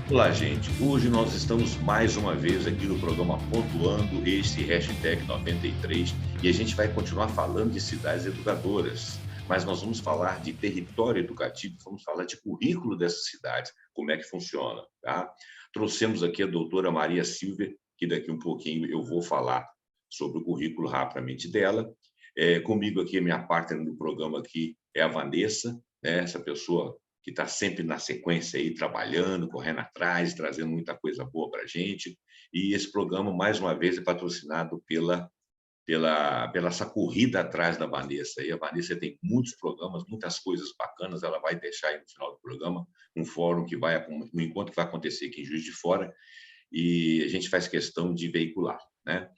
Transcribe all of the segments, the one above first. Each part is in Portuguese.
Olá, gente. Hoje nós estamos mais uma vez aqui no programa pontuando este hashtag 93 e a gente vai continuar falando de cidades educadoras, mas nós vamos falar de território educativo, vamos falar de currículo dessas cidades, como é que funciona, tá? Trouxemos aqui a doutora Maria Silvia, que daqui um pouquinho eu vou falar sobre o currículo rapidamente dela. Comigo aqui, a minha partner no programa aqui é a Vanessa, né? Essa pessoa que está sempre na sequência aí, trabalhando, correndo atrás, trazendo muita coisa boa para a gente. E esse programa, mais uma vez, é patrocinado pela essa corrida atrás da Vanessa. E a Vanessa tem muitos programas, muitas coisas bacanas, ela vai deixar aí no final do programa um fórum um encontro que vai acontecer aqui em Juiz de Fora, e a gente faz questão de veicular, né?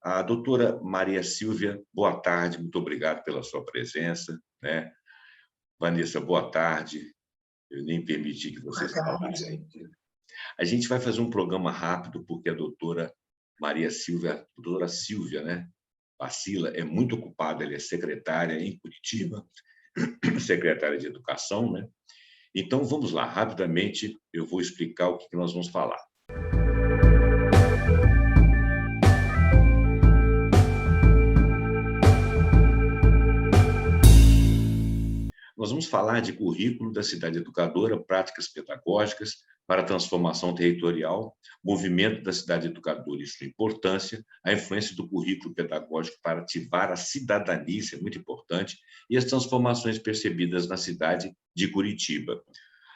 A doutora Maria Silvia, boa tarde, muito obrigado pela sua presença, né? Vanessa, boa tarde. Eu nem permiti que Boa vocês falassem. tarde. A gente vai fazer um programa rápido, porque a doutora Silvia, né? Bacila, é muito ocupada, ela é secretária em Curitiba, secretária de Educação, né? Então, vamos lá, rapidamente, eu vou explicar o que nós vamos falar. Nós vamos falar de currículo da cidade educadora, práticas pedagógicas para a transformação territorial, movimento da cidade educadora e sua importância, a influência do currículo pedagógico para ativar a cidadania, isso é muito importante, e as transformações percebidas na cidade de Curitiba.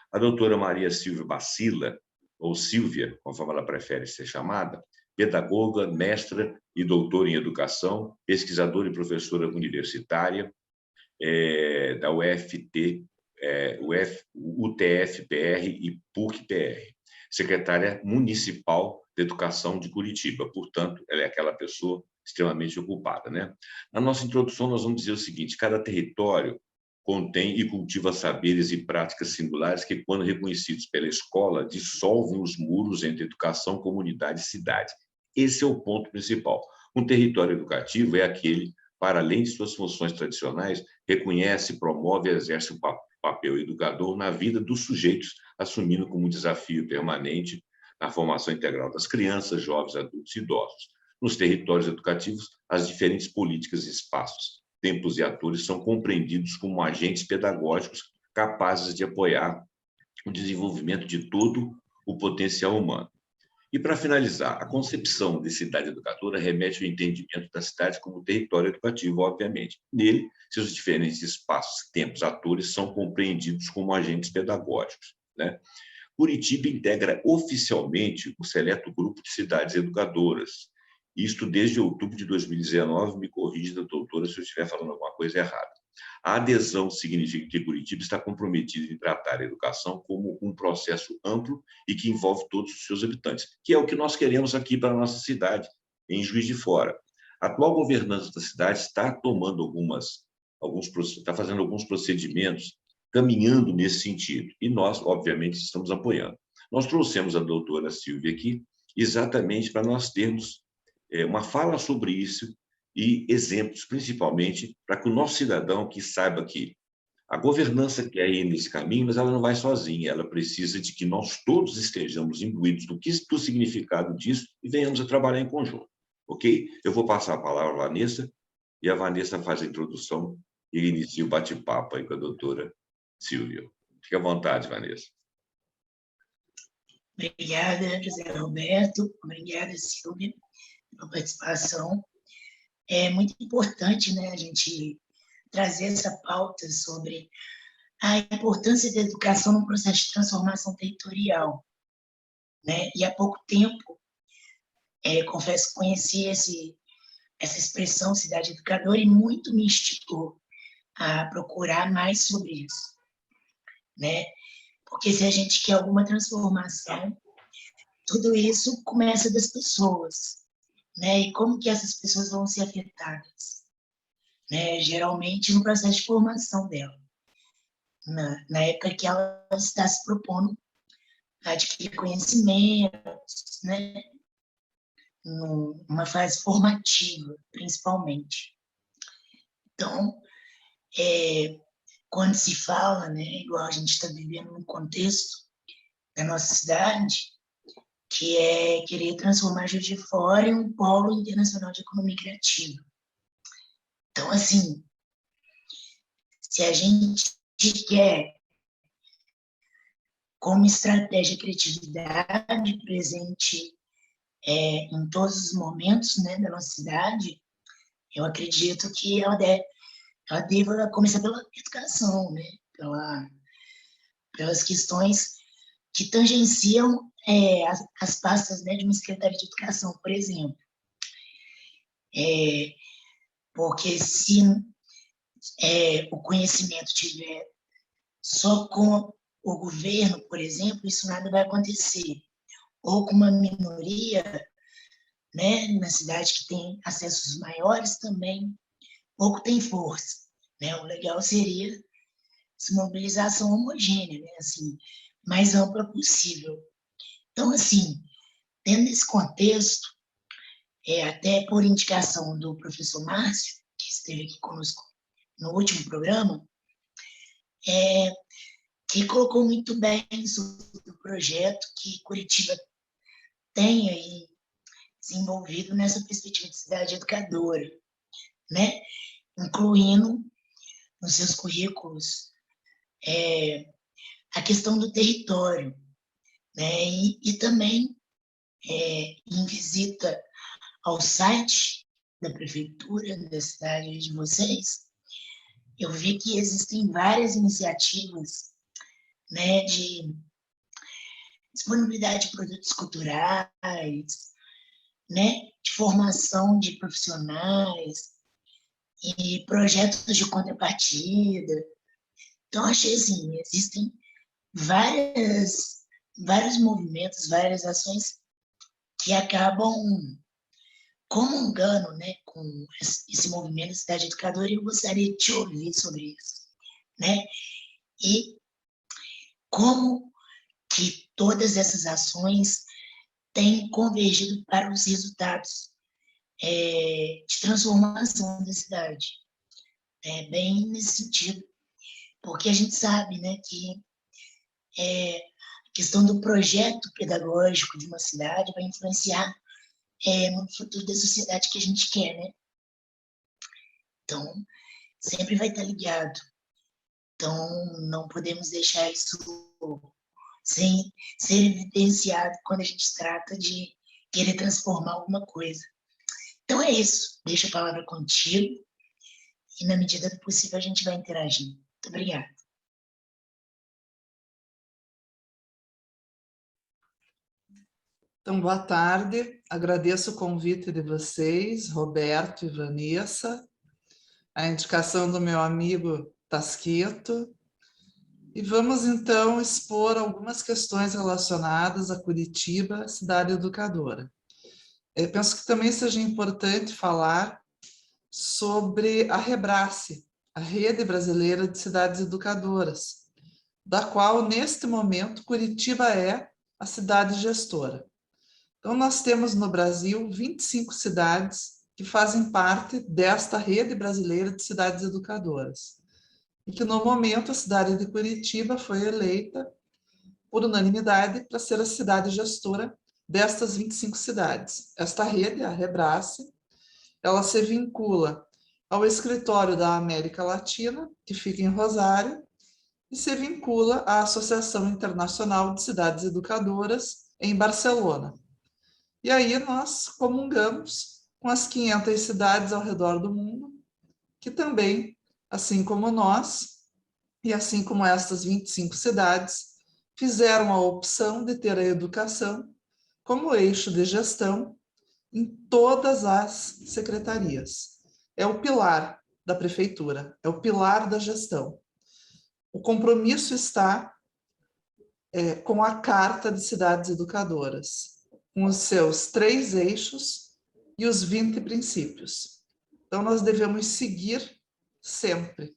A doutora Maria Silvia Bacila, ou Silvia, conforme ela prefere ser chamada, pedagoga, mestra e doutora em educação, pesquisadora e professora universitária, da UFT, UTF-PR e PUC-PR, secretária municipal de Educação de Curitiba. Portanto, ela é aquela pessoa extremamente ocupada, né? Na nossa introdução, nós vamos dizer o seguinte: cada território contém e cultiva saberes e práticas singulares que, quando reconhecidos pela escola, dissolvem os muros entre educação, comunidade e cidade. Esse é o ponto principal. Um território educativo é aquele, para além de suas funções tradicionais, reconhece, promove e exerce o papel educador na vida dos sujeitos, assumindo como desafio permanente a formação integral das crianças, jovens, adultos e idosos. Nos territórios educativos, as diferentes políticas e espaços, tempos e atores são compreendidos como agentes pedagógicos capazes de apoiar o desenvolvimento de todo o potencial humano. E, para finalizar, a concepção de cidade educadora remete ao entendimento da cidade como território educativo, obviamente. Nele, seus diferentes espaços, tempos, atores são compreendidos como agentes pedagógicos, né? Curitiba integra oficialmente o seleto grupo de cidades educadoras. Isto desde outubro de 2019, me corrija, doutora, se eu estiver falando alguma coisa errada. A adesão significa que Curitiba está comprometida em tratar a educação como um processo amplo e que envolve todos os seus habitantes, que é o que nós queremos aqui para a nossa cidade, em Juiz de Fora. A atual governança da cidade está está fazendo alguns procedimentos caminhando nesse sentido, e nós, obviamente, estamos apoiando. Nós trouxemos a doutora Silvia aqui exatamente para nós termos uma fala sobre isso e exemplos, principalmente, para que o nosso cidadão que saiba que a governança quer ir nesse caminho, mas ela não vai sozinha, ela precisa de que nós todos estejamos imbuídos do significado disso e venhamos a trabalhar em conjunto, ok? Eu vou passar a palavra à Vanessa, e a Vanessa faz a introdução e inicia o bate-papo aí com a doutora Silvia. Fique à vontade, Vanessa. Obrigada, José Roberto. Obrigada, Silvia, pela participação. É muito importante, né, a gente trazer essa pauta sobre a importância da educação no processo de transformação territorial, né? E há pouco tempo, confesso que conheci essa expressão cidade educadora e muito me instigou a procurar mais sobre isso, né? Porque se a gente quer alguma transformação, tudo isso começa das pessoas, né? E como que essas pessoas vão ser afetadas, né? Geralmente no processo de formação dela, na época que ela está se propondo a adquirir conhecimentos, né? Numa fase formativa, principalmente. Então, quando se fala, né, igual a gente está vivendo num contexto da nossa cidade, que é querer transformar Juiz de Fora em um polo internacional de economia criativa. Então, assim, se a gente quer, como estratégia, criatividade presente em todos os momentos, né, da nossa cidade, eu acredito que ela deva começar pela educação, né, pelas questões que tangenciam as pastas, né, de uma secretaria de educação, por exemplo. Porque se o conhecimento tiver só com o governo, por exemplo, isso nada vai acontecer. Ou com uma minoria, né, na cidade que tem acessos maiores também, pouco tem força. Né? O legal seria essa mobilização homogênea, né, assim, mais ampla possível. Então, assim, dentro desse contexto, até por indicação do professor Márcio, que esteve aqui conosco no último programa, que colocou muito bem sobre o projeto que Curitiba tem aí desenvolvido nessa perspectiva de cidade educadora, né? Incluindo nos seus currículos a questão do território, né? E também em visita ao site da prefeitura da cidade de vocês, eu vi que existem várias iniciativas, né, de disponibilidade de produtos culturais, né, de formação de profissionais e projetos de contrapartida. Então, achei assim, existem vários movimentos, várias ações que acabam comungando, né, com esse movimento da cidade educadora, e eu gostaria de te ouvir sobre isso, né? E como que todas essas ações têm convergido para os resultados de transformação da cidade. Bem nesse sentido, porque a gente sabe, né, que a questão do projeto pedagógico de uma cidade vai influenciar no futuro da sociedade que a gente quer, né? Então, sempre vai estar ligado. Então, não podemos deixar isso sem ser evidenciado quando a gente trata de querer transformar alguma coisa. Então, é isso. Deixo a palavra contigo e, na medida do possível, a gente vai interagir. Muito obrigada. Então, boa tarde. Agradeço o convite de vocês, Roberto e Vanessa, a indicação do meu amigo Tasqueto. E vamos, então, expor algumas questões relacionadas a Curitiba, cidade educadora. Eu penso que também seja importante falar sobre a Rebrace, a Rede Brasileira de Cidades Educadoras, da qual, neste momento, Curitiba é a cidade gestora. Então, nós temos no Brasil 25 cidades que fazem parte desta Rede Brasileira de Cidades Educadoras. E que, no momento, a cidade de Curitiba foi eleita, por unanimidade, para ser a cidade gestora destas 25 cidades. Esta rede, a Rebrace, ela se vincula ao Escritório da América Latina, que fica em Rosário, e se vincula à Associação Internacional de Cidades Educadoras, em Barcelona. E aí nós comungamos com as 500 cidades ao redor do mundo, que também, assim como nós, e assim como estas 25 cidades, fizeram a opção de ter a educação como eixo de gestão em todas as secretarias. É o pilar da prefeitura, é o pilar da gestão. O compromisso está com a Carta de Cidades Educadoras, com os seus 3 eixos e os 20 princípios. Então, nós devemos seguir sempre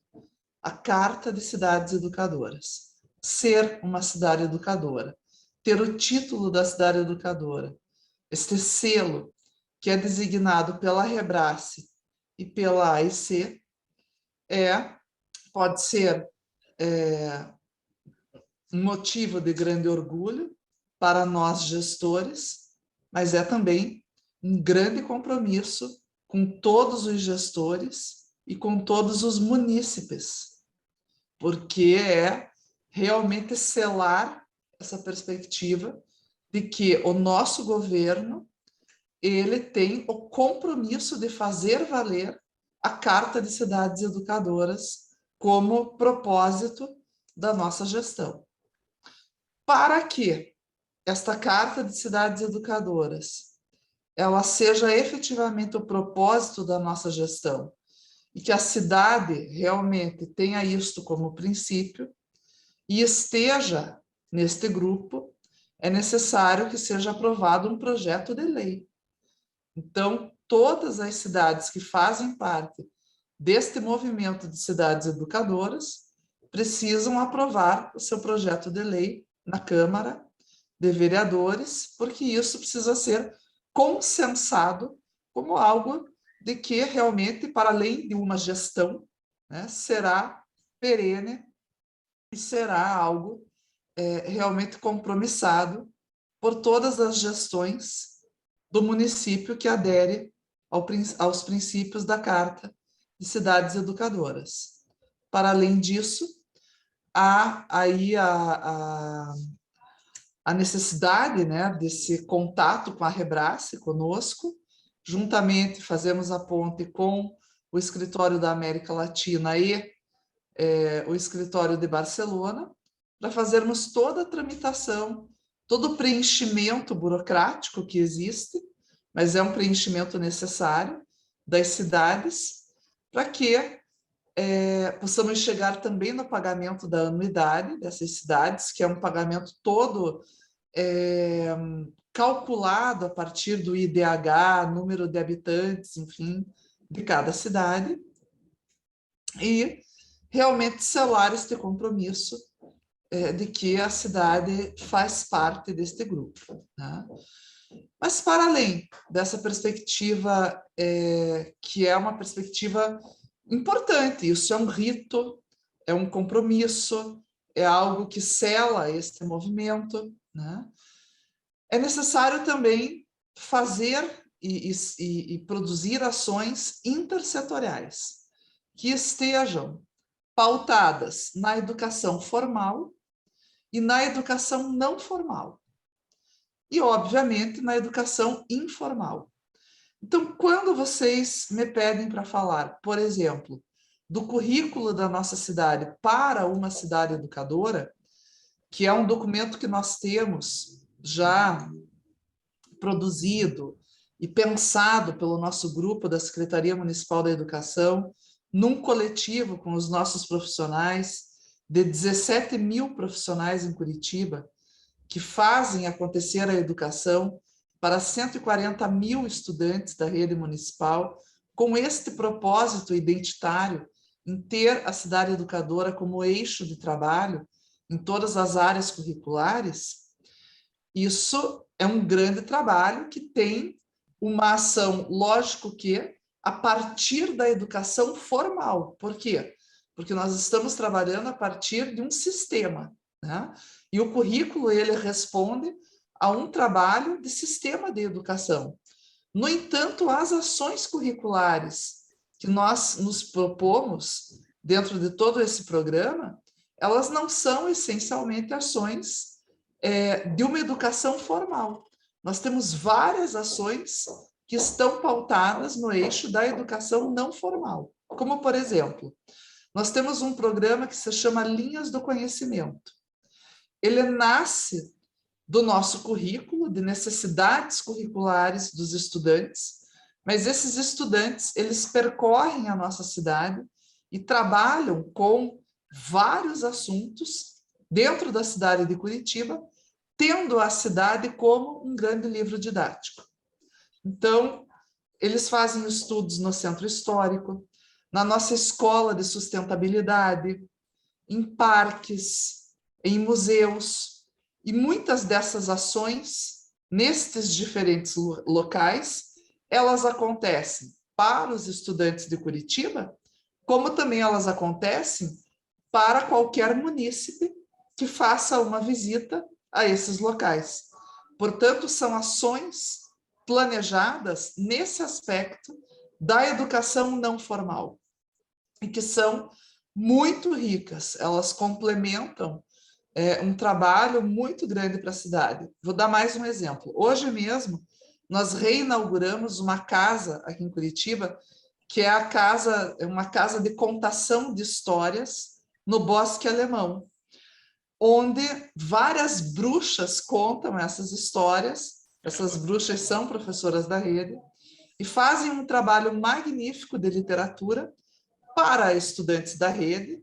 a Carta de Cidades Educadoras, ser uma cidade educadora, ter o título da cidade educadora, este selo que é designado pela Rebrace e pela AIC, pode ser um motivo de grande orgulho para nós gestores, mas é também um grande compromisso com todos os gestores e com todos os munícipes, porque é realmente selar essa perspectiva de que o nosso governo ele tem o compromisso de fazer valer a Carta de Cidades Educadoras como propósito da nossa gestão. Para que esta Carta de Cidades Educadoras ela seja efetivamente o propósito da nossa gestão e que a cidade realmente tenha isto como princípio e esteja neste grupo, é necessário que seja aprovado um projeto de lei. Então, todas as cidades que fazem parte deste movimento de cidades educadoras precisam aprovar o seu projeto de lei na Câmara de Vereadores, porque isso precisa ser consensado como algo de que realmente, para além de uma gestão, né, será perene e será algo realmente compromissado por todas as gestões do município que adere aos princípios da Carta de Cidades Educadoras. Para além disso, há aí a necessidade, né, desse contato com a Rebrace conosco, juntamente fazemos a ponte com o Escritório da América Latina e o Escritório de Barcelona, para fazermos toda a tramitação, todo o preenchimento burocrático que existe, mas é um preenchimento necessário das cidades, para que possamos chegar também no pagamento da anuidade dessas cidades, que é um pagamento todo calculado a partir do IDH, número de habitantes, enfim, de cada cidade, e realmente selar este compromisso de que a cidade faz parte deste grupo, né? Mas, para além dessa perspectiva, que é uma perspectiva importante, isso é um rito, é um compromisso, é algo que sela este movimento, né? É necessário também fazer e produzir ações intersetoriais que estejam pautadas na educação formal e na educação não formal. E, obviamente, na educação informal. Então, quando vocês me pedem para falar, por exemplo, do currículo da nossa cidade para uma cidade educadora, que é um documento que nós temos já produzido e pensado pelo nosso grupo da Secretaria Municipal da Educação, num coletivo com os nossos profissionais, de 17 mil profissionais em Curitiba, que fazem acontecer a educação para 140 mil estudantes da rede municipal, com este propósito identitário em ter a cidade educadora como eixo de trabalho em todas as áreas curriculares. Isso é um grande trabalho que tem uma ação, lógico que, a partir da educação formal. Por quê? Porque nós estamos trabalhando a partir de um sistema, né? E o currículo, ele responde a um trabalho de sistema de educação. No entanto, as ações curriculares que nós nos propomos dentro de todo esse programa, elas não são essencialmente ações de uma educação formal. Nós temos várias ações que estão pautadas no eixo da educação não formal. Como, por exemplo, nós temos um programa que se chama Linhas do Conhecimento. Ele nasce do nosso currículo, de necessidades curriculares dos estudantes, mas esses estudantes, eles percorrem a nossa cidade e trabalham com vários assuntos dentro da cidade de Curitiba, tendo a cidade como um grande livro didático. Então, eles fazem estudos no centro histórico, na nossa escola de sustentabilidade, em parques, em museus, e muitas dessas ações, nestes diferentes locais, elas acontecem para os estudantes de Curitiba, como também elas acontecem para qualquer munícipe que faça uma visita a esses locais. Portanto, são ações planejadas nesse aspecto da educação não formal, e que são muito ricas, elas complementam um trabalho muito grande para a cidade. Vou dar mais um exemplo. Hoje mesmo, nós reinauguramos uma casa aqui em Curitiba, que é uma casa de contação de histórias no Bosque Alemão, onde várias bruxas contam essas histórias. Essas bruxas são professoras da rede e fazem um trabalho magnífico de literatura para estudantes da rede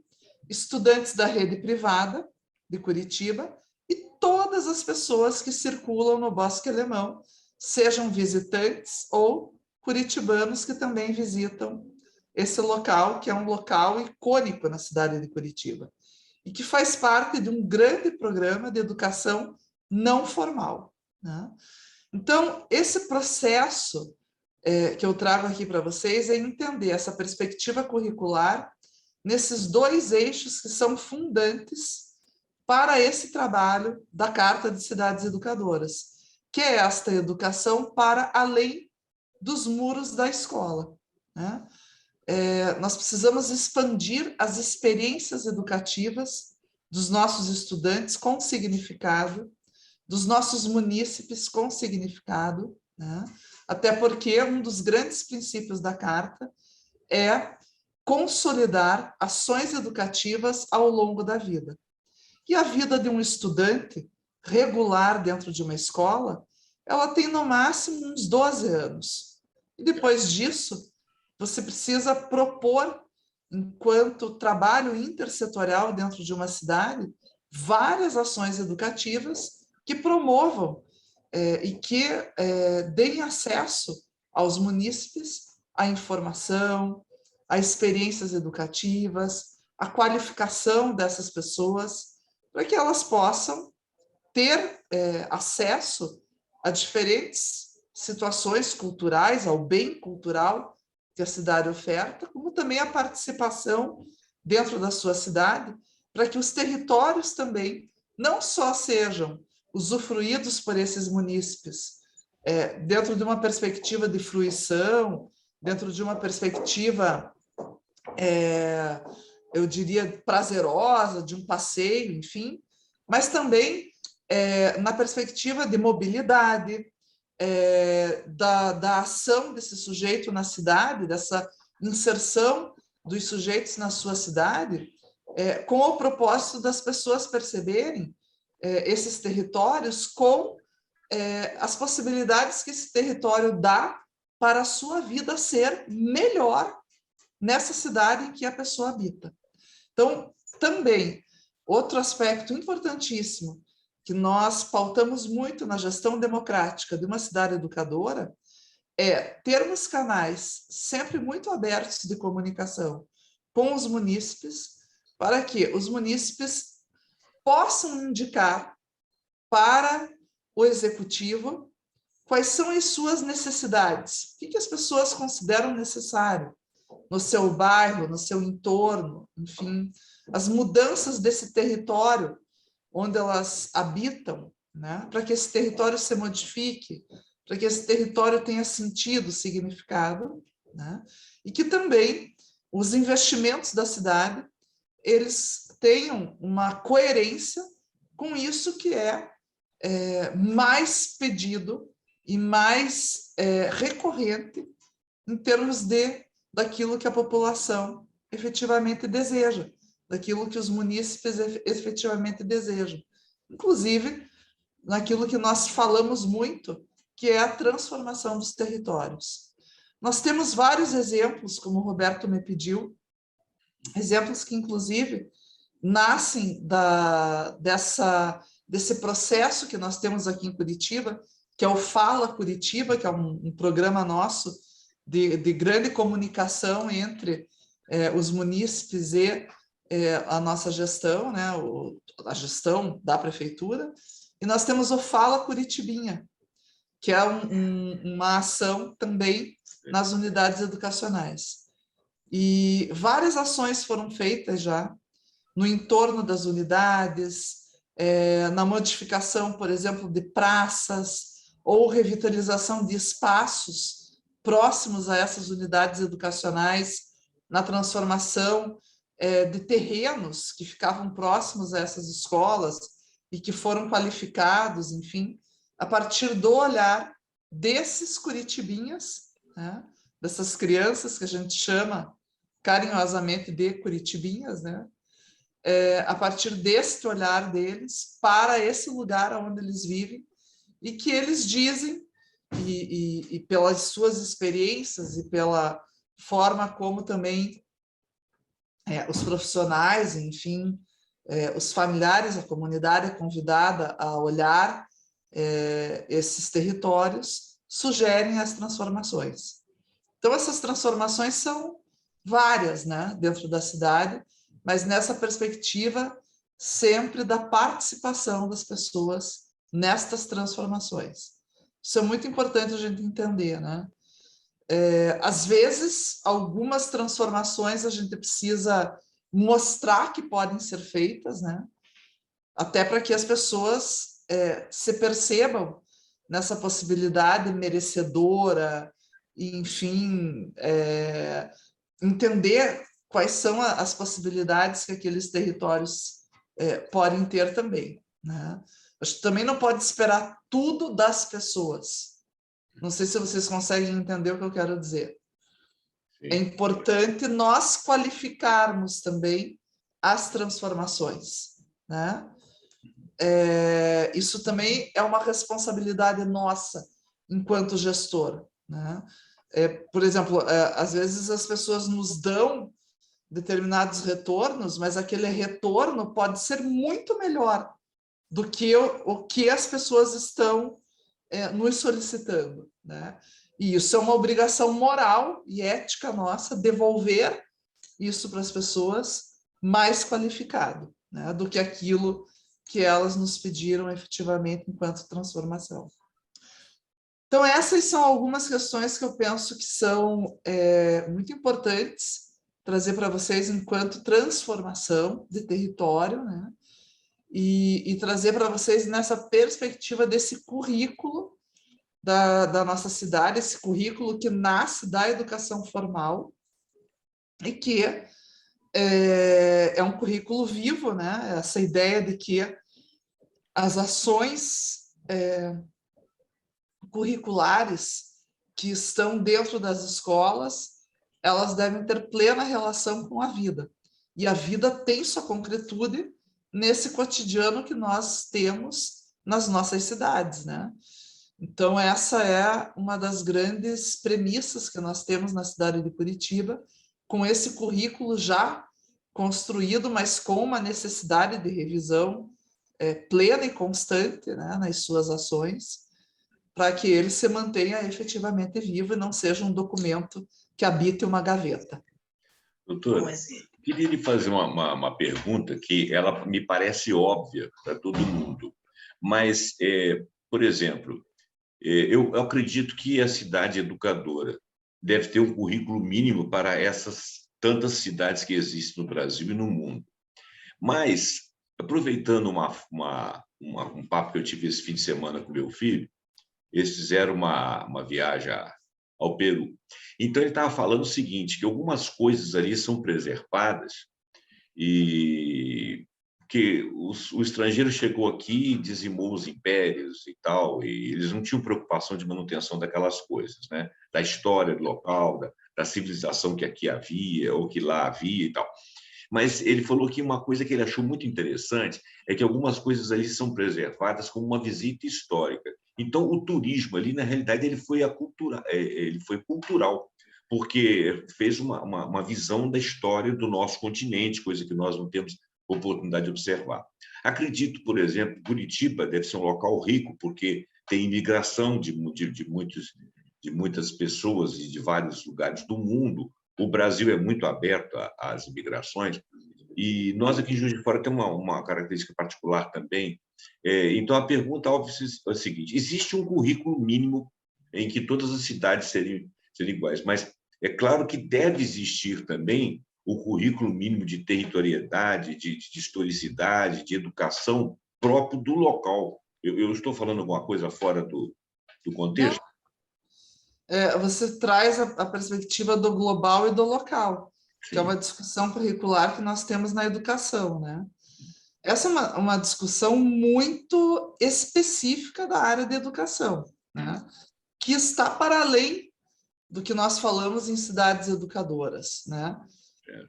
privada de Curitiba e todas as pessoas que circulam no Bosque Alemão, sejam visitantes ou curitibanos que também visitam esse local, que é um local icônico na cidade de Curitiba, e que faz parte de um grande programa de educação não formal, né? Então, esse processo que eu trago aqui para vocês é entender essa perspectiva curricular nesses dois eixos que são fundantes para esse trabalho da Carta de Cidades Educadoras, que é esta educação para além dos muros da escola, né? Nós precisamos expandir as experiências educativas dos nossos estudantes com significado, dos nossos munícipes com significado, né? Até porque um dos grandes princípios da Carta é consolidar ações educativas ao longo da vida. E a vida de um estudante regular dentro de uma escola, ela tem no máximo uns 12 anos. E depois disso, você precisa propor, enquanto trabalho intersetorial dentro de uma cidade, várias ações educativas que promovam e que deem acesso aos munícipes à informação, a experiências educativas, a qualificação dessas pessoas, para que elas possam ter acesso a diferentes situações culturais, ao bem cultural que a cidade oferta, como também a participação dentro da sua cidade, para que os territórios também não só sejam usufruídos por esses munícipes, dentro de uma perspectiva de fruição, dentro de uma perspectiva, eu diria, prazerosa, de um passeio, enfim, mas também na perspectiva de mobilidade, da ação desse sujeito na cidade, dessa inserção dos sujeitos na sua cidade, com o propósito das pessoas perceberem esses territórios com as possibilidades que esse território dá para a sua vida ser melhor nessa cidade em que a pessoa habita. Então, também, outro aspecto importantíssimo que nós pautamos muito na gestão democrática de uma cidade educadora é termos canais sempre muito abertos de comunicação com os munícipes, para que os munícipes possam indicar para o executivo quais são as suas necessidades, o que as pessoas consideram necessário no seu bairro, no seu entorno, enfim, as mudanças desse território onde elas habitam, né? Para que esse território se modifique, para que esse território tenha sentido, significado, né? E que também os investimentos da cidade eles tenham uma coerência com isso que é mais pedido e mais recorrente em termos daquilo que a população efetivamente deseja, daquilo que os munícipes efetivamente desejam. Inclusive, naquilo que nós falamos muito, que é a transformação dos territórios. Nós temos vários exemplos, como o Roberto me pediu, exemplos que, inclusive, nascem desse processo que nós temos aqui em Curitiba, que é o Fala Curitiba, que é um programa nosso de grande comunicação entre os munícipes e a nossa gestão, né, a gestão da prefeitura, e nós temos o Fala Curitibinha, que é uma ação também nas unidades educacionais. E várias ações foram feitas já no entorno das unidades, na modificação, por exemplo, de praças ou revitalização de espaços próximos a essas unidades educacionais, na transformação de terrenos que ficavam próximos a essas escolas e que foram qualificados, enfim, a partir do olhar desses curitibinhas, né? Dessas crianças que a gente chama carinhosamente de curitibinhas, né? A partir deste olhar deles para esse lugar onde eles vivem e que eles dizem, e pelas suas experiências e pela forma como também os profissionais, enfim, os familiares, a comunidade é convidada a olhar esses territórios, sugerem as transformações. Então, essas transformações são várias, né, dentro da cidade, mas nessa perspectiva sempre da participação das pessoas nestas transformações. Isso é muito importante a gente entender, né? Às vezes, algumas transformações a gente precisa mostrar que podem ser feitas, né? Até para que as pessoas se percebam nessa possibilidade merecedora, enfim, entender quais são as possibilidades que aqueles territórios podem ter também, né? Acho que também não pode esperar tudo das pessoas. Não sei se vocês conseguem entender o que eu quero dizer. Sim. É importante nós qualificarmos também as transformações, né? Isso também é uma responsabilidade nossa enquanto gestor, né? Por exemplo, às vezes as pessoas nos dão determinados retornos, mas aquele retorno pode ser muito melhor do que o que as pessoas estão nos solicitando, né? E isso é uma obrigação moral e ética nossa, devolver isso para as pessoas mais qualificado, né, do que aquilo que elas nos pediram efetivamente enquanto transformação. Então, essas são algumas questões que eu penso que são muito importantes trazer para vocês enquanto transformação de território, né? E trazer para vocês nessa perspectiva desse currículo da nossa cidade, esse currículo que nasce da educação formal e que é um currículo vivo, né? Essa ideia de que as ações curriculares que estão dentro das escolas, elas devem ter plena relação com a vida. E a vida tem sua concretude nesse cotidiano que nós temos nas nossas cidades, né? Então, essa é uma das grandes premissas que nós temos na cidade de Curitiba, com esse currículo já construído, mas com uma necessidade de revisão plena e constante, né, nas suas ações, para que ele se mantenha efetivamente vivo e não seja um documento que habite uma gaveta. Doutora, queria lhe fazer uma pergunta que ela me parece óbvia para todo mundo, mas, por exemplo, eu acredito que a cidade educadora deve ter um currículo mínimo para essas tantas cidades que existem no Brasil e no mundo. Mas, aproveitando um papo que eu tive esse fim de semana com meu filho, eles fizeram uma viagem ao Peru. Então, ele estava falando o seguinte, que algumas coisas ali são preservadas e que o estrangeiro chegou aqui e dizimou os impérios e tal, e eles não tinham preocupação de manutenção daquelas coisas, né? Da história do local, da civilização que aqui havia ou que lá havia e tal. Mas ele falou que uma coisa que ele achou muito interessante é que algumas coisas ali são preservadas como uma visita histórica. Então, o turismo ali, na realidade, ele foi cultural, porque fez uma visão da história do nosso continente, coisa que nós não temos oportunidade de observar. Acredito, por exemplo, Curitiba deve ser um local rico, porque tem imigração de muitas pessoas e de vários lugares do mundo. O Brasil é muito aberto às imigrações, e nós aqui em Juiz de Fora temos uma característica particular também. Então, a pergunta óbvia é a seguinte: existe um currículo mínimo em que todas as cidades seriam iguais, mas é claro que deve existir também o currículo mínimo de territorialidade, de historicidade, de educação próprio do local. Eu estou falando alguma coisa fora do contexto? Você traz a perspectiva do global e do local, que é Sim. uma discussão curricular que nós temos na educação, né? Essa é uma discussão muito específica da área de educação, né? Que está para além do que nós falamos em cidades educadoras, né?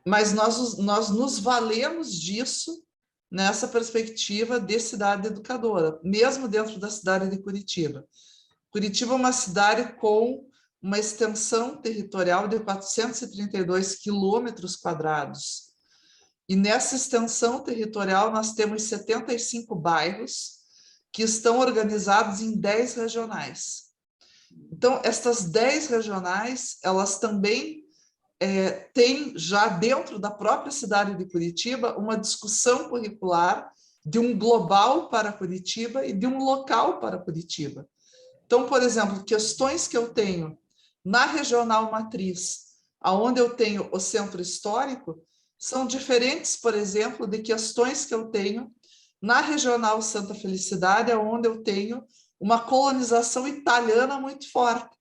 Mas nós nos valemos disso nessa perspectiva de cidade educadora, mesmo dentro da cidade de Curitiba. Curitiba é uma cidade com uma extensão territorial de 432 quilômetros quadrados. E nessa extensão territorial nós temos 75 bairros que estão organizados em 10 regionais. Então, estas 10 regionais, elas também têm já dentro da própria cidade de Curitiba uma discussão curricular de um global para Curitiba e de um local para Curitiba. Então, por exemplo, questões que eu tenho na regional matriz, aonde eu tenho o centro histórico, são diferentes, por exemplo, de questões que eu tenho na regional Santa Felicidade, onde eu tenho uma colonização italiana muito forte.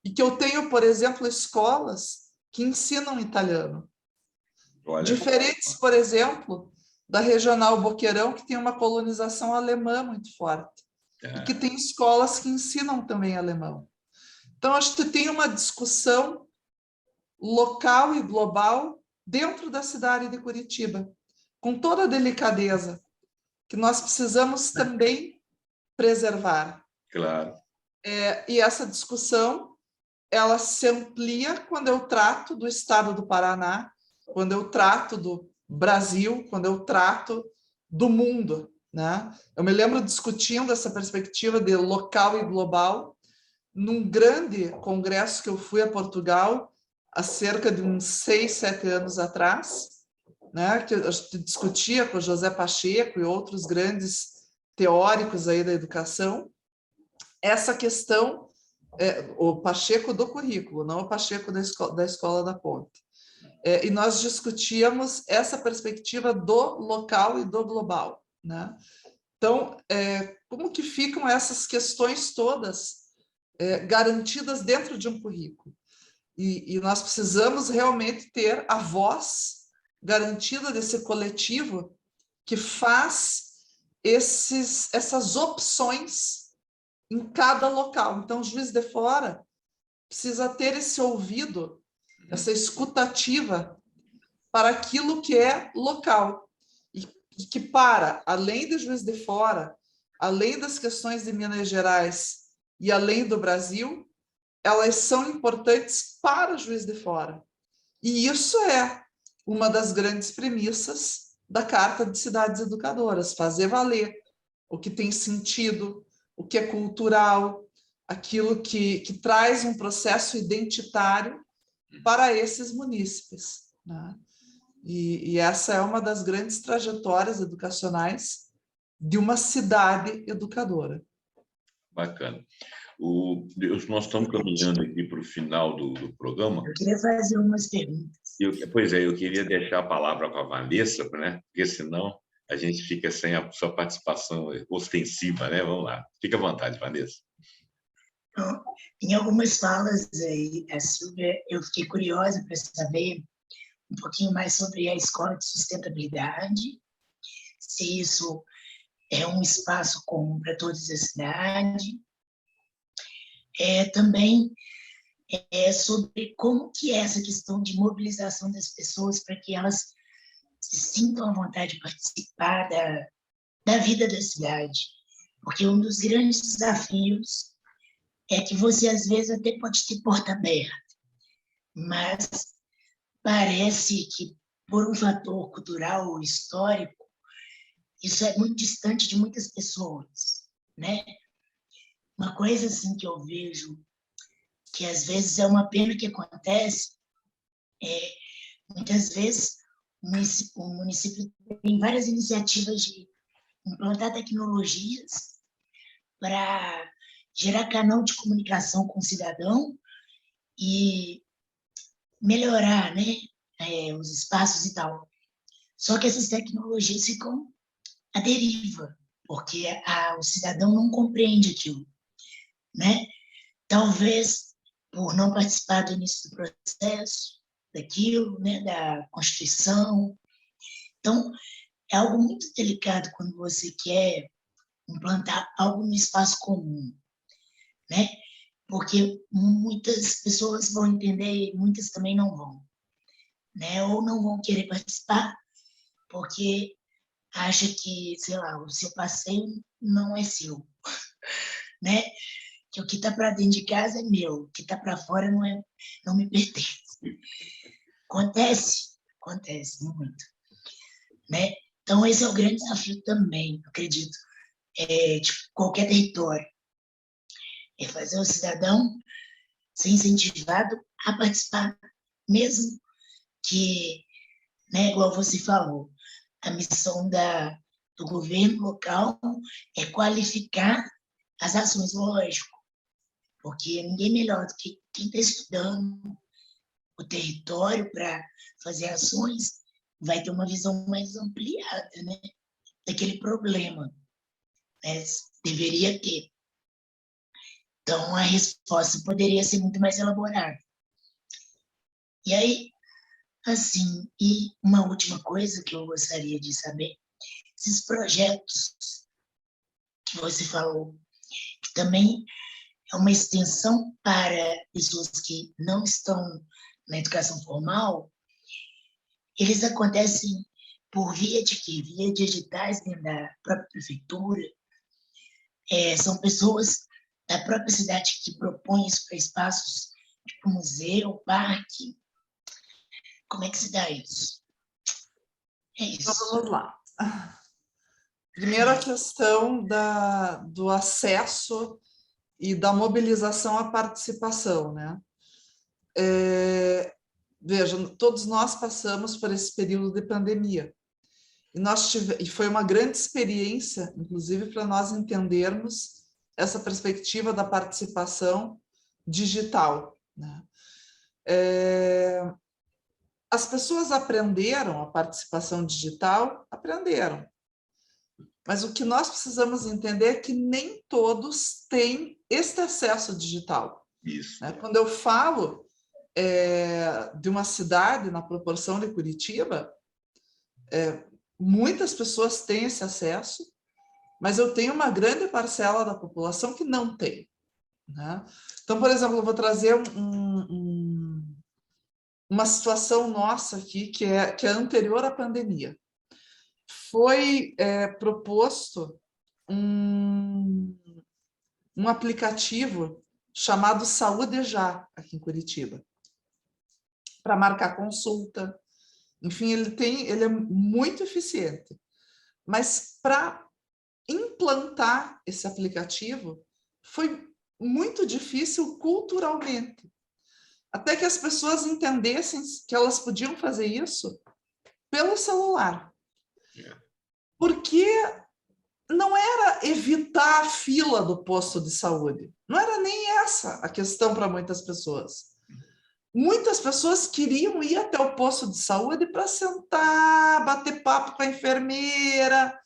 E que eu tenho, por exemplo, escolas que ensinam italiano. Olha. Diferentes, por exemplo, da regional Boqueirão, que tem uma colonização alemã muito forte. E que tem escolas que ensinam também alemão. Então, acho que tem uma discussão local e global dentro da cidade de Curitiba, com toda a delicadeza, que nós precisamos também preservar. Claro. E essa discussão, ela se amplia quando eu trato do estado do Paraná, quando eu trato do Brasil, quando eu trato do mundo, né? Eu me lembro discutindo essa perspectiva de local e global num grande congresso que eu fui a Portugal há cerca de uns 6, 7 anos atrás, né? Que eu discutia com José Pacheco e outros grandes teóricos aí da educação essa questão, o Pacheco do currículo, não o Pacheco da Escola da Ponte. E nós discutíamos essa perspectiva do local e do global, né? Então, como que ficam essas questões todas garantidas dentro de um currículo? E nós precisamos realmente ter a voz garantida desse coletivo que faz essas opções em cada local. Então, o Juiz de Fora precisa ter esse ouvido, essa escutativa para aquilo que é local. E que para, além do Juiz de Fora, além das questões de Minas Gerais e além do Brasil, elas são importantes para o Juiz de Fora. E isso é uma das grandes premissas da Carta de Cidades Educadoras, fazer valer o que tem sentido, o que é cultural, aquilo que traz um processo identitário para esses munícipes, né? E essa é uma das grandes trajetórias educacionais de uma cidade educadora. Bacana. Nós estamos caminhando aqui para o final do programa. Eu queria fazer umas perguntas. Pois é, eu queria deixar a palavra com a Vanessa, né? Porque senão a gente fica sem a sua participação ostensiva, né? Vamos lá. Fica à vontade, Vanessa. Então, em algumas falas aí, a Silvia, eu fiquei curiosa para saber um pouquinho mais sobre a escola de sustentabilidade, se isso é um espaço comum para todas as cidades. Também sobre como que é essa questão de mobilização das pessoas para que elas se sintam à vontade de participar da vida da cidade. Porque um dos grandes desafios é que você, às vezes, até pode ter porta aberta, mas parece que, por um fator cultural ou histórico, isso é muito distante de muitas pessoas, né? Uma coisa assim que eu vejo, que às vezes é uma pena que acontece, muitas vezes o município tem várias iniciativas de implantar tecnologias para gerar canal de comunicação com o cidadão e melhorar, né, os espaços e tal. Só que essas tecnologias ficam à deriva, porque o cidadão não compreende aquilo, né? Talvez por não participar do início do processo, daquilo, né, da Constituição. Então, é algo muito delicado quando você quer implantar algo no espaço comum, né? Porque muitas pessoas vão entender, muitas também não vão, né? Ou não vão querer participar porque acha que, sei lá, o seu passeio não é seu, né? Que o que está para dentro de casa é meu, o que está para fora não me pertence. Acontece muito, né? Então esse é o grande desafio também, acredito, de qualquer território, é fazer o cidadão ser incentivado a participar, mesmo que, né, igual você falou, a missão do governo local é qualificar as ações, lógico, porque ninguém melhor do que quem está estudando o território para fazer ações vai ter uma visão mais ampliada, né, daquele problema, né? Deveria ter. Então, a resposta poderia ser muito mais elaborada. E aí, assim, e uma última coisa que eu gostaria de saber, esses projetos que você falou, que também é uma extensão para pessoas que não estão na educação formal, eles acontecem por via de quê? Via de editais dentro da própria prefeitura. São pessoas da própria cidade que propõem isso para espaços tipo museu, parque. Como é que se dá isso? É isso. Então, vamos lá. Primeiro, a questão do acesso e da mobilização à participação, né? Veja, todos nós passamos por esse período de pandemia. E foi uma grande experiência, inclusive, para nós entendermos essa perspectiva da participação digital, né? As pessoas aprenderam a participação digital, aprenderam. Mas o que nós precisamos entender é que nem todos têm esse acesso digital. Isso. Né? Quando eu falo de uma cidade na proporção de Curitiba, muitas pessoas têm esse acesso, mas eu tenho uma grande parcela da população que não tem. Né? Então, por exemplo, eu vou trazer uma situação nossa aqui que é anterior à pandemia. Foi proposto um aplicativo chamado Saúde Já, aqui em Curitiba, para marcar consulta. Enfim, ele é muito eficiente. Mas para implantar esse aplicativo foi muito difícil culturalmente. Até que as pessoas entendessem que elas podiam fazer isso pelo celular. Porque não era evitar a fila do posto de saúde. Não era nem essa a questão para muitas pessoas. Muitas pessoas queriam ir até o posto de saúde para sentar, bater papo com a enfermeira,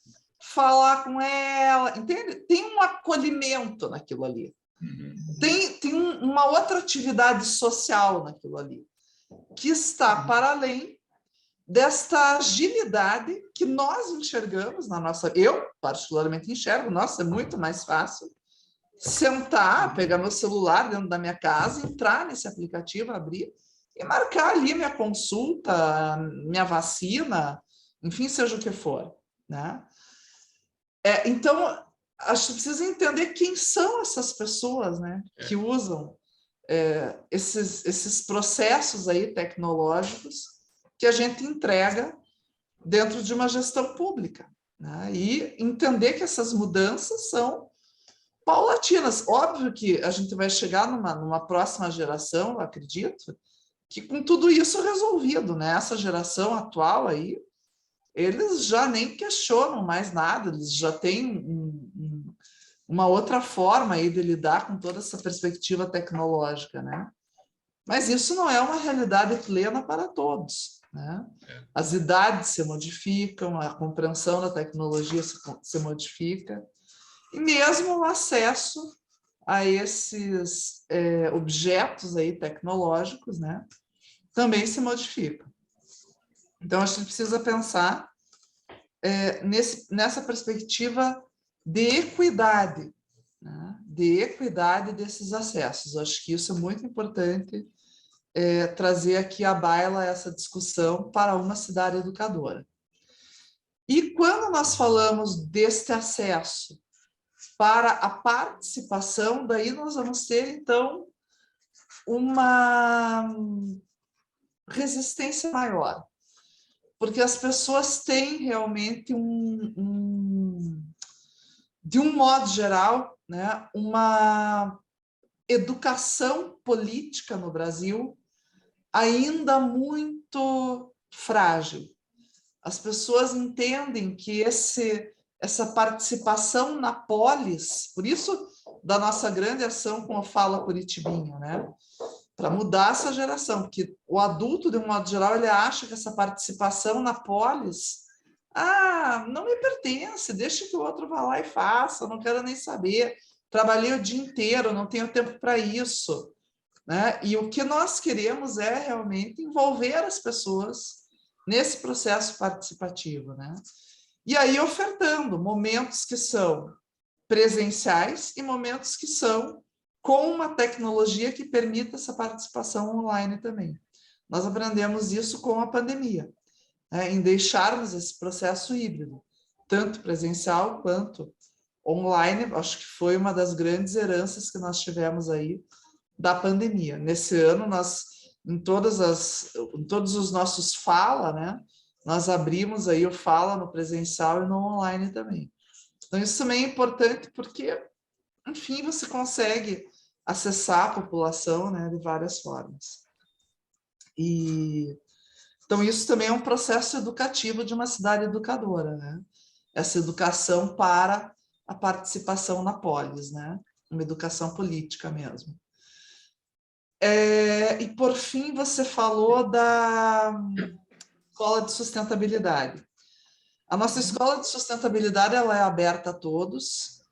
falar com ela, entende? Tem um acolhimento naquilo ali. Tem uma outra atividade social naquilo ali, que está para além desta agilidade que nós enxergamos na nossa... Eu, particularmente, enxergo, nossa, é muito mais fácil sentar, pegar meu celular dentro da minha casa, entrar nesse aplicativo, abrir e marcar ali minha consulta, minha vacina, enfim, seja o que for, né? Então, acho que precisa entender quem são essas pessoas, né, que usam esses processos aí tecnológicos que a gente entrega dentro de uma gestão pública, né? E entender que essas mudanças são paulatinas. Óbvio que a gente vai chegar numa próxima geração, eu acredito, que com tudo isso resolvido, né? Essa geração atual aí, eles já nem questionam mais nada, eles já têm uma outra forma aí de lidar com toda essa perspectiva tecnológica, né? Mas isso não é uma realidade plena para todos. né? As idades se modificam, a compreensão da tecnologia se modifica, e mesmo o acesso a esses objetos aí tecnológicos, né, também se modifica. Então, a gente precisa pensar nessa perspectiva de equidade, né, de equidade desses acessos. Acho que isso é muito importante, trazer aqui à baila essa discussão para uma cidade educadora. E quando nós falamos deste acesso para a participação, daí nós vamos ter, então, uma resistência maior, porque as pessoas têm realmente de um modo geral, né, uma educação política no Brasil ainda muito frágil. As pessoas entendem que essa participação na polis, por isso da nossa grande ação com a Fala Curitibinha, né? Para mudar essa geração, porque o adulto, de um modo geral, ele acha que essa participação na polis, não me pertence, deixa que o outro vá lá e faça, não quero nem saber, trabalhei o dia inteiro, não tenho tempo para isso, né? E o que nós queremos é realmente envolver as pessoas nesse processo participativo, né? E aí ofertando momentos que são presenciais e momentos que são com uma tecnologia que permita essa participação online também. Nós aprendemos isso com a pandemia, né, em deixarmos esse processo híbrido, tanto presencial quanto online. Acho que foi uma das grandes heranças que nós tivemos aí da pandemia. Nesse ano, nós, em todos os nossos Fala, né, nós abrimos aí o Fala no presencial e no online também. Então, isso também é importante porque, enfim, você consegue acessar a população, né, de várias formas. Então, isso também é um processo educativo de uma cidade educadora, né? Essa educação para a participação na polis, né? Uma educação política mesmo. E, por fim, você falou da Escola de Sustentabilidade. A nossa Escola de Sustentabilidade ela é aberta a todos.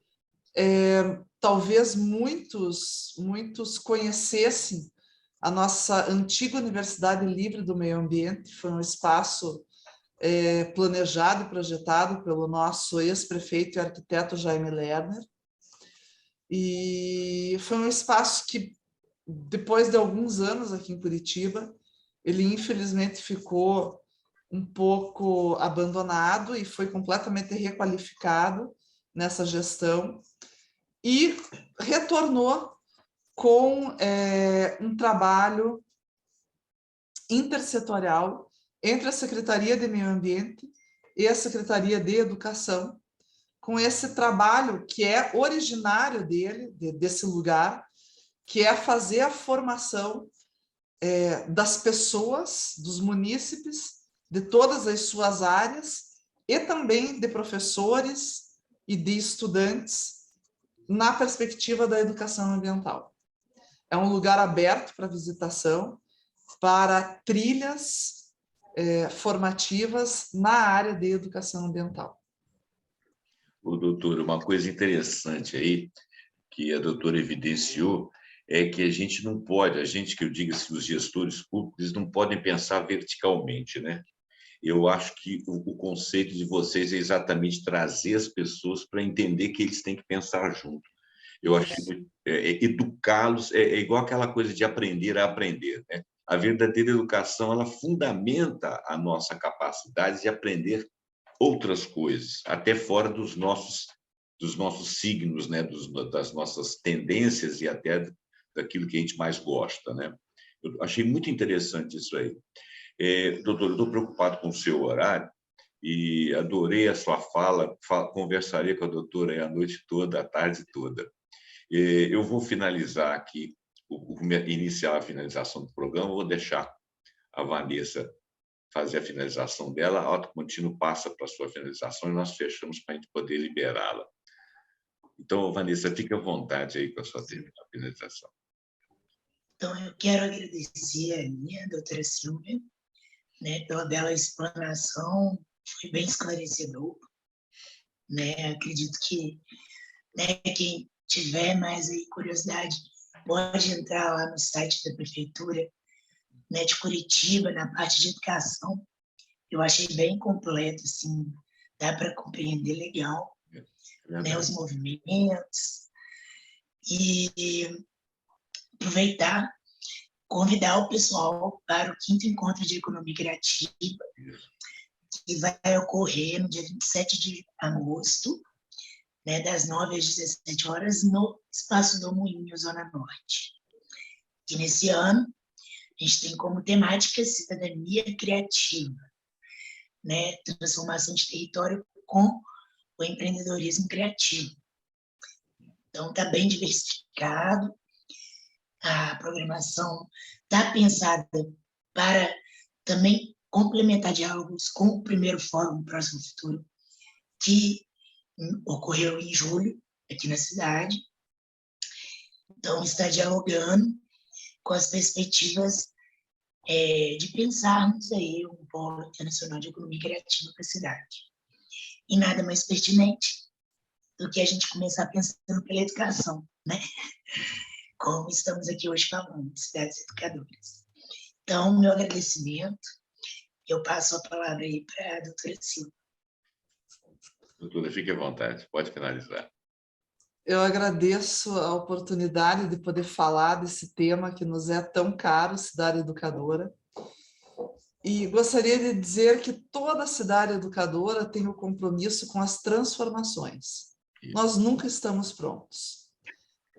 Talvez muitos conhecessem a nossa antiga Universidade Livre do Meio Ambiente. Foi um espaço planejado e projetado pelo nosso ex-prefeito e arquiteto Jaime Lerner. E foi um espaço que, depois de alguns anos aqui em Curitiba, ele infelizmente ficou um pouco abandonado e foi completamente requalificado nessa gestão e retornou com um trabalho intersetorial entre a Secretaria de Meio Ambiente e a Secretaria de Educação, com esse trabalho que é originário desse lugar, que é fazer a formação das pessoas, dos munícipes, de todas as suas áreas, e também de professores e de estudantes, na perspectiva da educação ambiental. É um lugar aberto para visitação, para trilhas formativas na área de educação ambiental. Doutor, uma coisa interessante aí, que a doutora evidenciou, é que a gente não pode, que eu digo assim, os gestores públicos, eles não podem pensar verticalmente, né? Eu acho que o conceito de vocês é exatamente trazer as pessoas para entender que eles têm que pensar junto. Eu acho que educá-los é igual aquela coisa de aprender a aprender, né? A verdadeira educação, ela fundamenta a nossa capacidade de aprender outras coisas, até fora dos nossos signos, né? Das nossas tendências e até daquilo que a gente mais gosta, né? Eu achei muito interessante isso aí. Doutor, eu estou preocupado com o seu horário e adorei a sua fala, conversaria com a doutora aí a noite toda, a tarde toda. Eu vou finalizar aqui, iniciar a finalização do programa, vou deixar a Vanessa fazer a finalização dela, a Auto Contínuo passa para a sua finalização e nós fechamos para a gente poder liberá-la. Então, Vanessa, fique à vontade aí com a sua finalização. Então, eu quero agradecer a minha doutora Silvia né, pela bela explanação, foi bem esclarecedor, né? Acredito que, né, quem tiver mais aí curiosidade pode entrar lá no site da prefeitura, né, de Curitiba, na parte de educação. Eu achei bem completo, assim, dá para compreender legal, né, os movimentos, e aproveitar, convidar o pessoal para o 5º Encontro de Economia Criativa, que vai ocorrer no dia 27 de agosto, né, das 9 às 17 horas, no Espaço do Moinho, Zona Norte. E nesse ano, a gente tem como temática cidadania criativa, né, transformação de território com o empreendedorismo criativo. Então, está bem diversificado, a programação está pensada para também complementar diálogos com o primeiro Fórum Próximo Futuro, que ocorreu em julho, aqui na cidade. Então, está dialogando com as perspectivas de pensarmos aí um polo internacional de economia criativa para a cidade. E nada mais pertinente do que a gente começar pensando pela educação, né? Como estamos aqui hoje falando, de cidades educadoras. Então, meu agradecimento, eu passo a palavra aí para a doutora Silva. Doutora, fique à vontade, pode finalizar. Eu agradeço a oportunidade de poder falar desse tema que nos é tão caro, cidade educadora. E gostaria de dizer que toda cidade educadora tem o compromisso com as transformações. Isso. Nós nunca estamos prontos.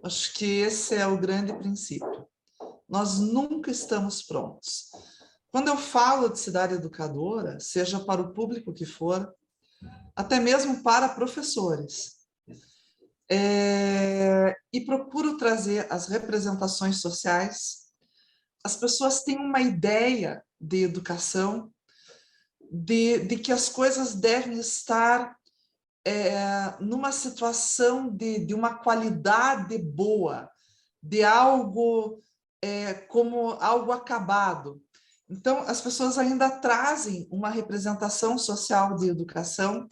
Acho que esse é o grande princípio. Nós nunca estamos prontos. Quando eu falo de cidade educadora, seja para o público que for, até mesmo para professores, e procuro trazer as representações sociais, as pessoas têm uma ideia de educação, de que as coisas devem estar numa situação de uma qualidade boa, de algo como algo acabado. Então, as pessoas ainda trazem uma representação social de educação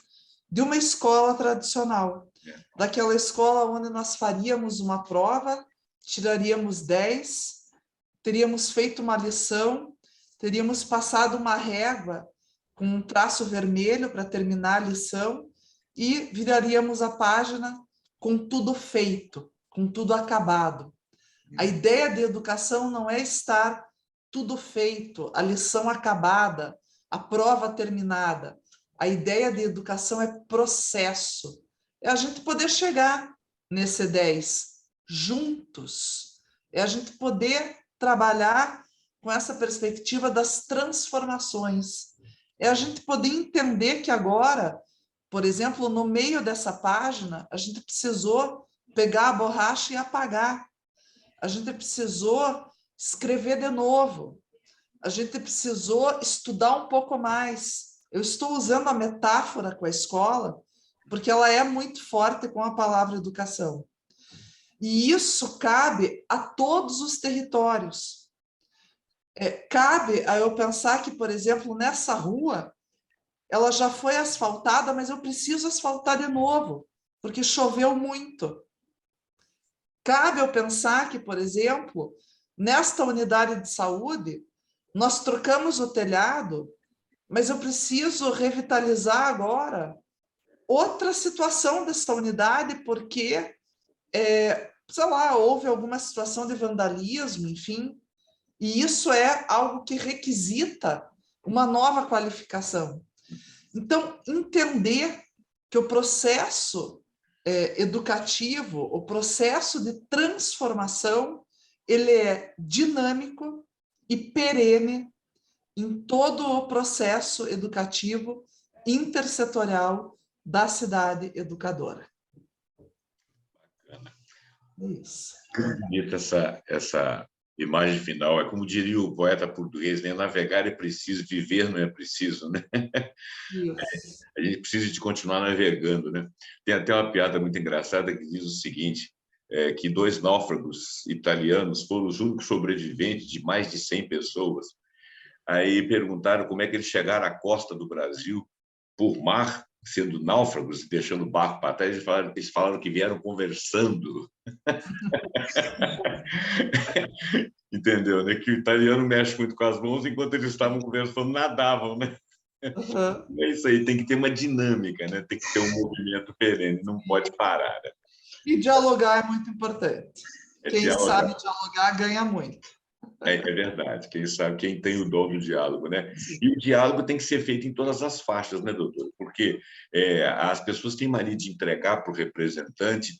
de uma escola tradicional, daquela escola onde nós faríamos uma prova, tiraríamos 10, teríamos feito uma lição, teríamos passado uma régua com um traço vermelho para terminar a lição e viraríamos a página com tudo feito, com tudo acabado. A ideia de educação não é estar tudo feito, a lição acabada, a prova terminada. A ideia de educação é processo. É a gente poder chegar nesse 10 juntos. É a gente poder trabalhar com essa perspectiva das transformações. É a gente poder entender que agora, por exemplo, no meio dessa página, a gente precisou pegar a borracha e apagar. A gente precisou escrever de novo. A gente precisou estudar um pouco mais. Eu estou usando a metáfora com a escola, porque ela é muito forte com a palavra educação. E isso cabe a todos os territórios. Cabe a eu pensar que, por exemplo, nessa rua, ela já foi asfaltada, mas eu preciso asfaltar de novo, porque choveu muito. Cabe eu pensar que, por exemplo, nesta unidade de saúde, nós trocamos o telhado, mas eu preciso revitalizar agora outra situação dessa unidade, porque, sei lá, houve alguma situação de vandalismo, enfim, e isso é algo que requisita uma nova qualificação. Então, entender que o processo educativo, o processo de transformação, ele é dinâmico e perene em todo o processo educativo intersetorial da cidade educadora. Bacana. Isso. Muito bonita essa imagem final. É como diria o poeta português, né? Navegar é preciso, viver não é preciso, né? Isso. A gente precisa de continuar navegando, né? Tem até uma piada muito engraçada que diz o seguinte, que 2 náufragos italianos foram os únicos sobreviventes de mais de 100 pessoas. Aí perguntaram como é que eles chegaram à costa do Brasil por mar, sendo náufragos e deixando o barco para trás. Eles falaram que vieram conversando. Entendeu, né? Que o italiano mexe muito com as mãos, enquanto eles estavam conversando, nadavam, né? Uhum. É isso aí, tem que ter uma dinâmica, né? Tem que ter um movimento perene, não pode parar, né? E dialogar é muito importante. É Quem dialogar. sabe dialogar ganha muito. É verdade, quem sabe, quem tem o dom do diálogo, né? Sim. E o diálogo tem que ser feito em todas as faixas, né, doutor? Porque as pessoas têm mania de entregar para o representante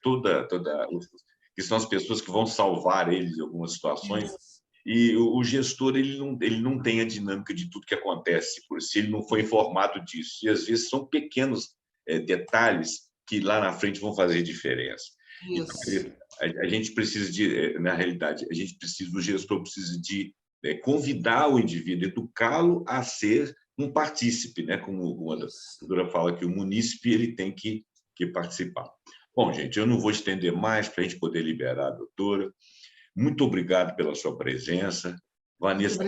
que são as pessoas que vão salvar eles em algumas situações, Isso. e o gestor ele não tem a dinâmica de tudo que acontece, por se ele não foi informado disso. E às vezes são pequenos detalhes que lá na frente vão fazer diferença. Isso. A gente precisa de, na realidade, o gestor precisa de convidar o indivíduo, educá-lo a ser um partícipe, né? Como a doutora fala que o munícipe ele tem que participar. Bom, gente, eu não vou estender mais para a gente poder liberar a doutora. Muito obrigado pela sua presença. Vanessa,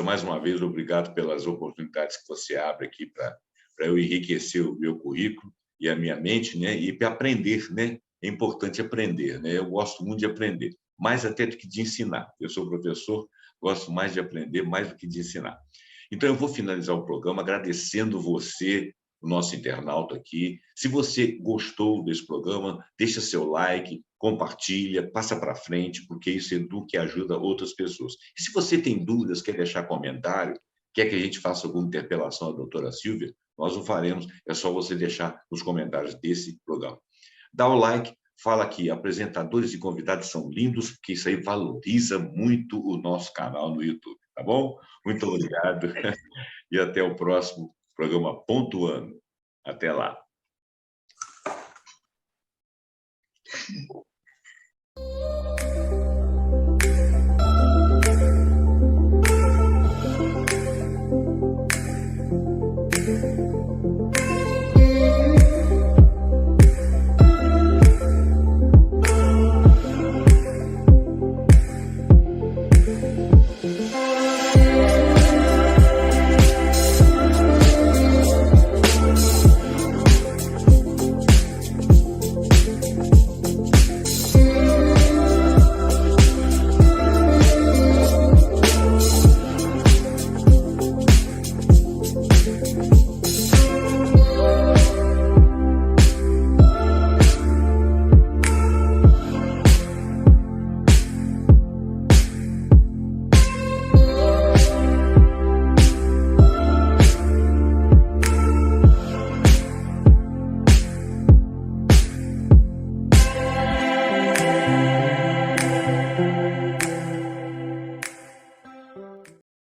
mais uma vez, obrigado pelas oportunidades que você abre aqui para eu enriquecer o meu currículo e a minha mente, né? E para aprender, né? É importante aprender, né? Eu gosto muito de aprender, mais até do que de ensinar. Eu sou professor, gosto mais de aprender mais do que de ensinar. Então, eu vou finalizar o programa agradecendo você, o nosso internauta aqui. Se você gostou desse programa, deixa seu like, compartilha, passa para frente, porque isso educa e ajuda outras pessoas. E se você tem dúvidas, quer deixar comentário, quer que a gente faça alguma interpelação à doutora Silvia, nós o faremos, é só você deixar nos comentários desse programa. Dá o like, fala que apresentadores e convidados são lindos, porque isso aí valoriza muito o nosso canal no YouTube, tá bom? Muito obrigado e até o próximo programa Pontuando. Até lá.